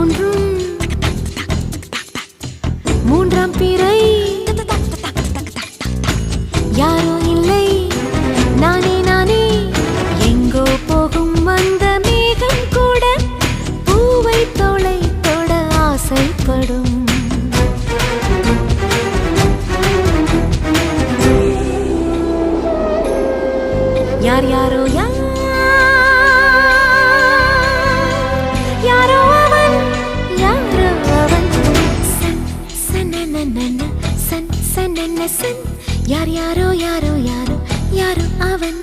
தோன்றும் மூன்றாம் பிறை யாரோ இல்லை நானே நானே எங்கோ போகும் அந்த மேகம் கூட பூவை தோளை தொட ஆசைப்படும் யார் யாரோ யாரோ அவன் யாரோ அவன் சன் சனனனன சன் சனன சன் யார் யாரோ யாரோ யாரோ யாரோ அவன்